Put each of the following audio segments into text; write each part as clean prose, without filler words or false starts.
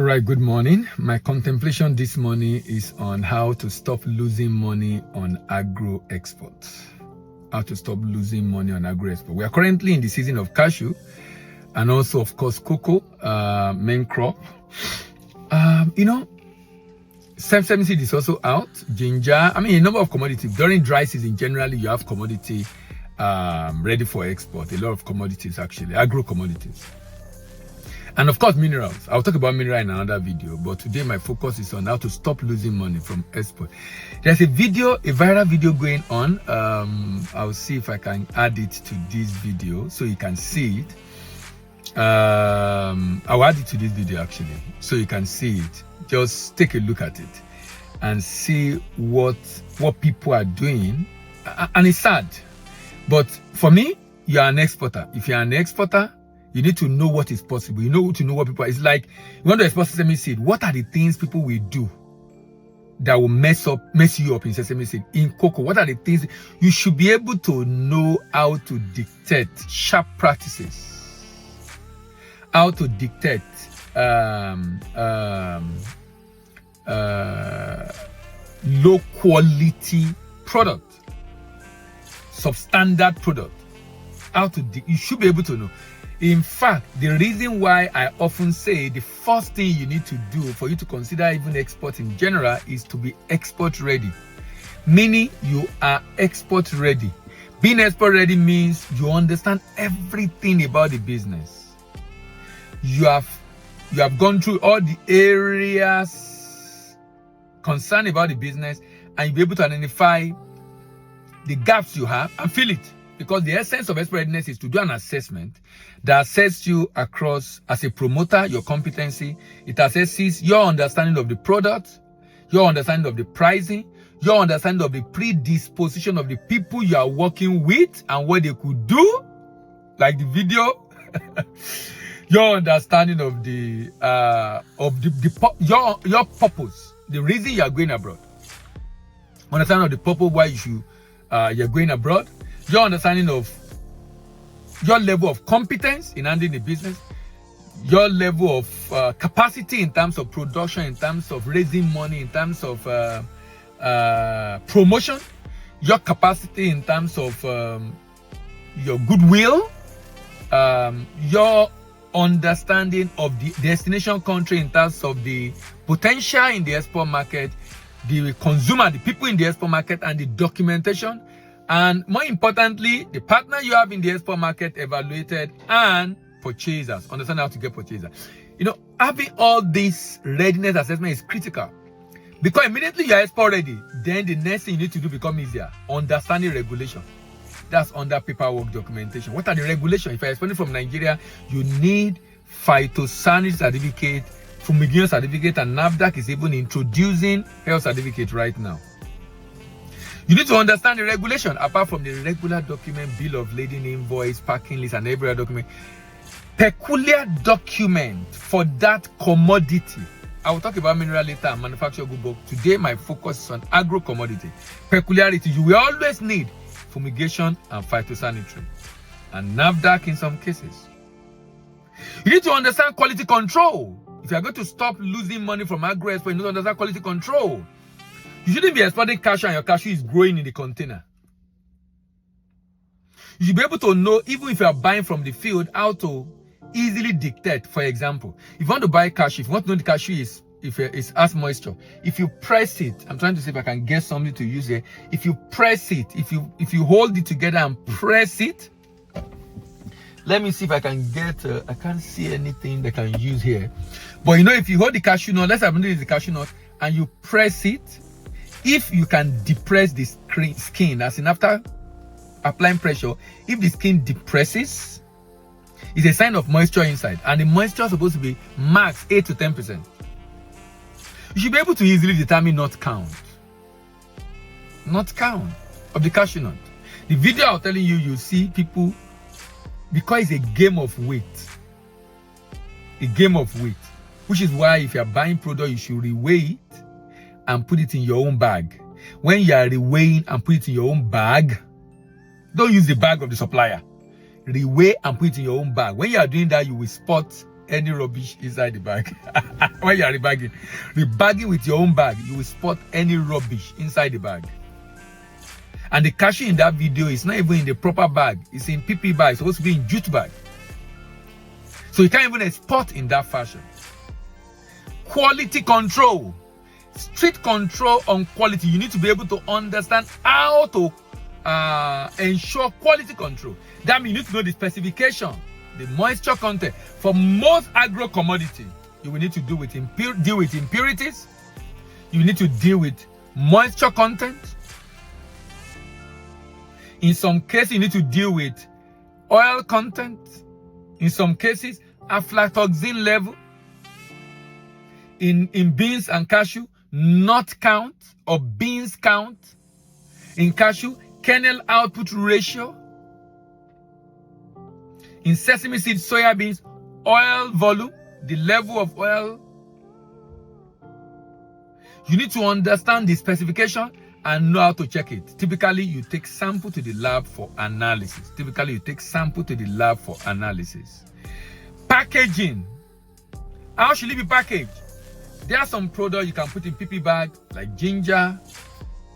All right, good morning. My contemplation this morning is on how to stop losing money on agro exports. How to stop losing money on agro export. We are currently in the season of cashew and also, of course, cocoa, main crop. Sesame seed is also out. Ginger. I mean, a number of commodities. During dry season, generally, you have commodity ready for export. A lot of commodities, actually, agro commodities. And of course, minerals. I'll talk about mineral in another video, but today my focus is on how to stop losing money from export. There's a viral video going on. I'll see if I can add it to this video so you can see it. I'll add it to this video actually, so you can see it. Just take a look at it and see what people are doing. And it's sad, but for me, you are an exporter. If you are an exporter, you need to know what is possible. You know to know what people are. It's like you want to export sesame seed. What are the things people will do that will mess you up in sesame seed? In cocoa, what are the things you should be able to know how to dictate sharp practices? How to dictate low quality product, substandard product. You should be able to know. In fact, the reason why I often say the first thing you need to do for you to consider even export in general is to be export ready. Meaning you are export ready. Being export ready means you understand everything about the business. You have gone through all the areas concerned about the business, and you'll be able to identify the gaps you have and fill it. Because the essence of export readiness is to do an assessment that assesses you across as a promoter, your competency. It assesses your understanding of the product, your understanding of the pricing, your understanding of the predisposition of the people you are working with and what they could do, like the video. Your understanding of your purpose, the reason you are going abroad. Understanding of the purpose why you're going abroad. Your understanding of your level of competence in handling the business, your level of capacity in terms of production, in terms of raising money, in terms of promotion, your capacity in terms of your goodwill, your understanding of the destination country in terms of the potential in the export market, the consumer, the people in the export market, and the documentation. And more importantly, the partner you have in the export market evaluated, and purchasers. Understand how to get purchasers. Having all this readiness assessment is critical. Because immediately you are export ready, then the next thing you need to do becomes easier. Understanding regulation. That's under paperwork documentation. What are the regulations? If you're exporting from Nigeria, you need phytosanitary certificate, fumigation certificate, and NAFDAC is even introducing health certificate right now. You need to understand the regulation apart from the regular document, bill of lading, invoice, packing list, and every other document. Peculiar document for that commodity. I will talk about mineral later and manufactured goods, but today my focus is on agro commodity. Peculiarity. You will always need fumigation and phytosanitary, and NAFDAC in some cases. You need to understand quality control. If you are going to stop losing money from agro export, you need to understand quality control. You shouldn't be exporting cashew and your cashew is growing in the container. You should be able to know, even if you are buying from the field, how to easily dictate. For example, if you want to buy cashew, if you want to know the cashew has moisture, if you press it, I'm trying to see if I can get something to use here. If you press it, if you hold it together and press it, let me see if I can get, I can't see anything that I can use here. But if you hold the cashew nut, let's have the cashew nut, and you press it, if you can depress the skin, as in after applying pressure, if the skin depresses, it's a sign of moisture inside, and the moisture is supposed to be max 8 to 10%. You should be able to easily determine not count of the cashew nut. The video I'm telling you, you see people, because it's a game of weight, which is why if you're buying product, you should reweigh it and put it in your own bag. When you are reweighing and put it in your own bag, don't use the bag of the supplier. Reweigh and put it in your own bag. When you are doing that, you will spot any rubbish inside the bag. When you are rebagging with your own bag, you will spot any rubbish inside the bag. And the cashew in that video is not even in the proper bag. It's in PP bag. It's supposed to be in jute bag. So you can't even export in that fashion. Quality control. Strict control on quality. You need to be able to understand how to ensure quality control. That means you need to know the specification, the moisture content. For most agro commodity, you will need to deal with impurities. You need to deal with moisture content. In some cases, you need to deal with oil content. In some cases, aflatoxin level. In beans and cashew, nut count or beans count. In cashew, kernel output ratio. In sesame seed, soybeans, oil volume, the level of oil. You need to understand the specification and know how to check it. Typically, you take sample to the lab for analysis. Packaging. How should it be packaged? There are some products you can put in PP bag, like ginger,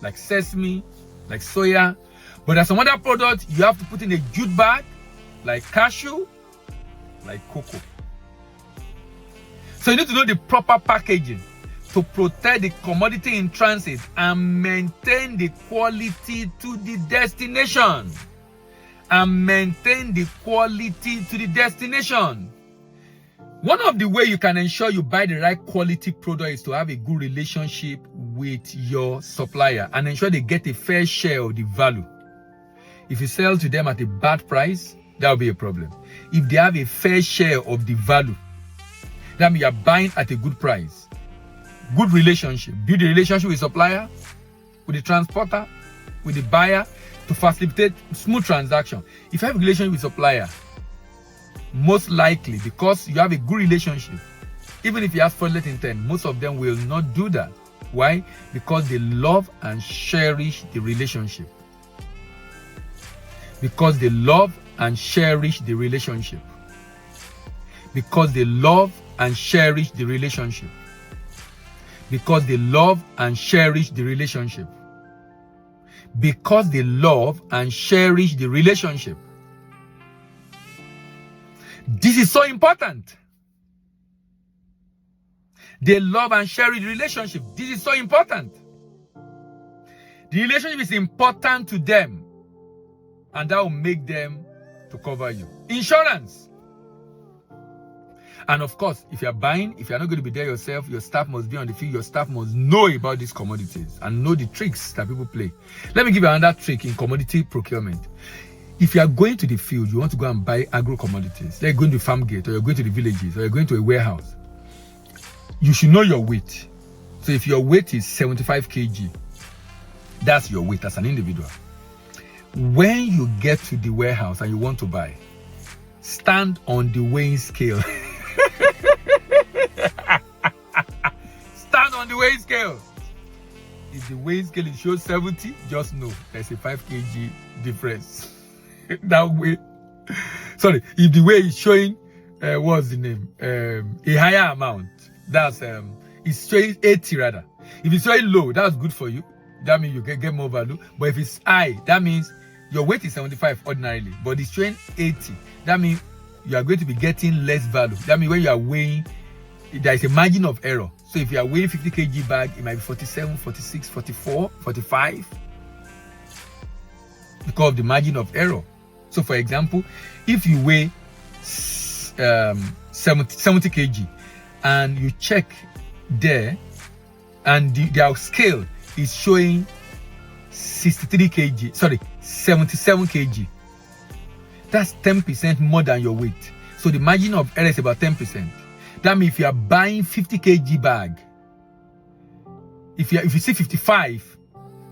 like sesame, like soya. But there are some other products you have to put in a jute bag, like cashew, like cocoa. So you need to know the proper packaging to protect the commodity in transit and maintain the quality to the destination. One of the ways you can ensure you buy the right quality product is to have a good relationship with your supplier and ensure they get a fair share of the value. If you sell to them at a bad price, that will be a problem. If they have a fair share of the value, that means you are buying at a good price. Good relationship. Build a relationship with supplier, with the transporter, with the buyer to facilitate smooth transaction. If you have a relationship with supplier, most likely, because you have a good relationship, even if you have fraudulent intent, most of them will not do that. Why? Because they love and cherish the relationship. Because they love and cherish the relationship. Because they love and cherish the relationship. Because they love and cherish the relationship. Because they love and cherish the relationship. This is so important. They love and cherish the relationship. This is so important. The relationship is important to them, and that will make them to cover you. Insurance. And of course, if you're buying, if you're not going to be there yourself, your staff must be on the field. Your staff must know about these commodities and know the tricks that people play. Let me give you another trick in commodity procurement. If you are going to the field, you want to go and buy agro commodities. You're going to farm gate, or you're going to the villages, or you're going to a warehouse. You should know your weight. So if your weight is 75 kg, that's your weight as an individual. When you get to the warehouse and you want to buy, stand on the weighing scale. Stand on the weighing scale. If the weighing scale shows 70, just know there's a 5 kg difference. That way. Sorry, if the weight is showing what's the name? A higher amount. That's it's showing 80 rather. If it's showing low, that's good for you. That means you get more value. But if it's high, that means your weight is 75 ordinarily, but it's showing 80. That means you are going to be getting less value. That means when you are weighing, there is a margin of error. So if you are weighing 50 kg bag, it might be 47, 46, 44, 45 because of the margin of error. So for example, if you weigh 70 kg and you check there and their scale is showing 63 kg, sorry, 77 kg. That's 10% more than your weight. So the margin of error is about 10%. That means if you are buying 50 kg bag, if you see 55,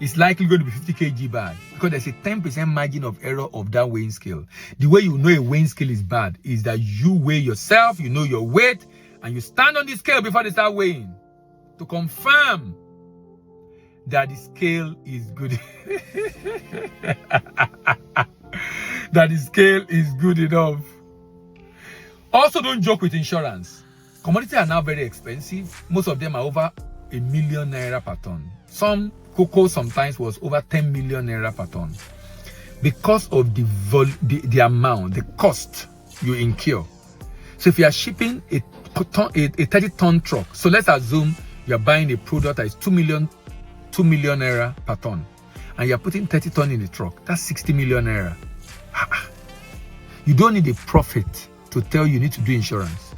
it's likely going to be 50 kg bag because there's a 10% margin of error of that weighing scale. The way you know a weighing scale is bad is that you weigh yourself, you know your weight, and you stand on the scale before they start weighing to confirm that the scale is good. That the scale is good enough. Also, don't joke with insurance. Commodities are now very expensive. Most of them are over ₦1 million per ton. Some cocoa sometimes was over 10 million naira per ton. Because of the amount, the cost you incur. So if you are shipping a 30-ton truck, so let's assume you are buying a product that is 2 million naira per ton, and you are putting 30 ton in the truck, that's 60 million naira. You don't need a profit to tell you need to do insurance.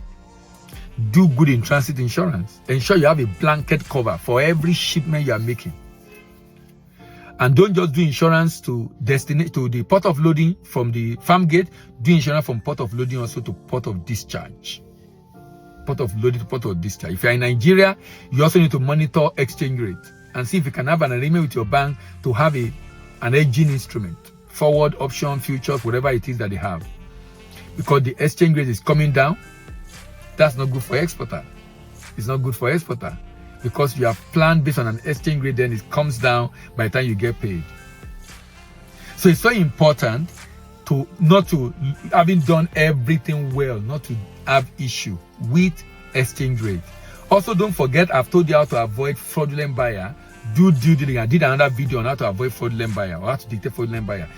Do good in transit insurance. Ensure you have a blanket cover for every shipment you are making. And don't just do insurance to the port of loading from the farm gate. Do insurance from port of loading also to port of discharge. Port of loading to port of discharge. If you're in Nigeria, you also need to monitor exchange rate and see if you can have an agreement with your bank to have an hedging instrument, forward, option, futures, whatever it is that they have. Because the exchange rate is coming down, that's not good for exporter. It's not good for exporter. Because you have planned based on an exchange rate, then it comes down by the time you get paid. So it's so important to not to, having done everything well, not to have issue with exchange rate. Also, don't forget, I've told you how to avoid fraudulent buyer. Do due diligence. I did another video on how to avoid fraudulent buyer, or how to detect fraudulent buyer.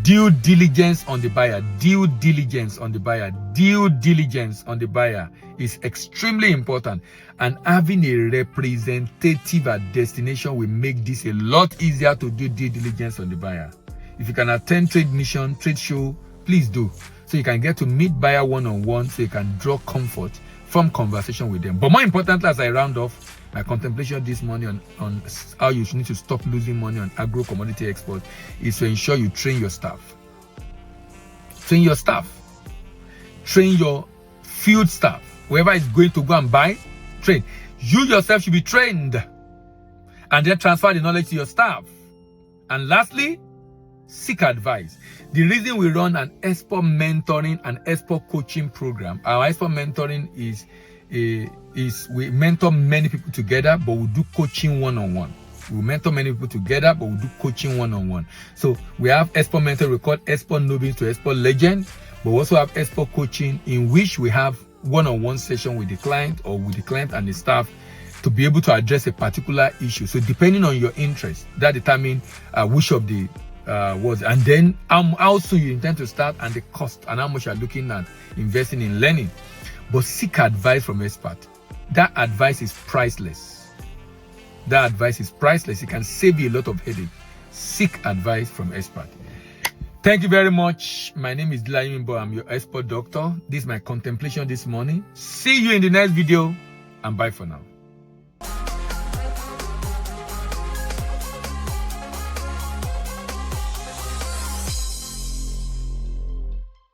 Due diligence on the buyer. Due diligence on the buyer. Due diligence on the buyer is extremely important. And having a representative at destination will make this a lot easier to do due diligence on the buyer. If you can attend trade mission, trade show, please do. So you can get to meet buyer one-on-one, so you can draw comfort from conversation with them. But more importantly, as I round off my contemplation this morning on how you need to stop losing money on agro commodity export, is to ensure you train your staff. Train your staff. Train your field staff. Whoever is going to go and buy, train. You yourself should be trained. And then transfer the knowledge to your staff. And lastly, seek advice. The reason we run an export mentoring and export coaching program, our export mentoring is we mentor many people together, but we do coaching one-on-one. We mentor many people together, but we do coaching one-on-one. So we have export mentor, we call export novice to export legend, but we also have export coaching, in which we have one-on-one session with the client, or with the client and the staff, to be able to address a particular issue. So depending on your interest, that determines which of the was, and then how soon you intend to start, and the cost, and how much you're looking at investing in learning. But seek advice from experts. That advice is priceless. That advice is priceless. It can save you a lot of headache. Seek advice from experts. Thank you very much. My name is Diploma. I'm your expert doctor. This is my contemplation this morning. See you in the next video, and bye for now.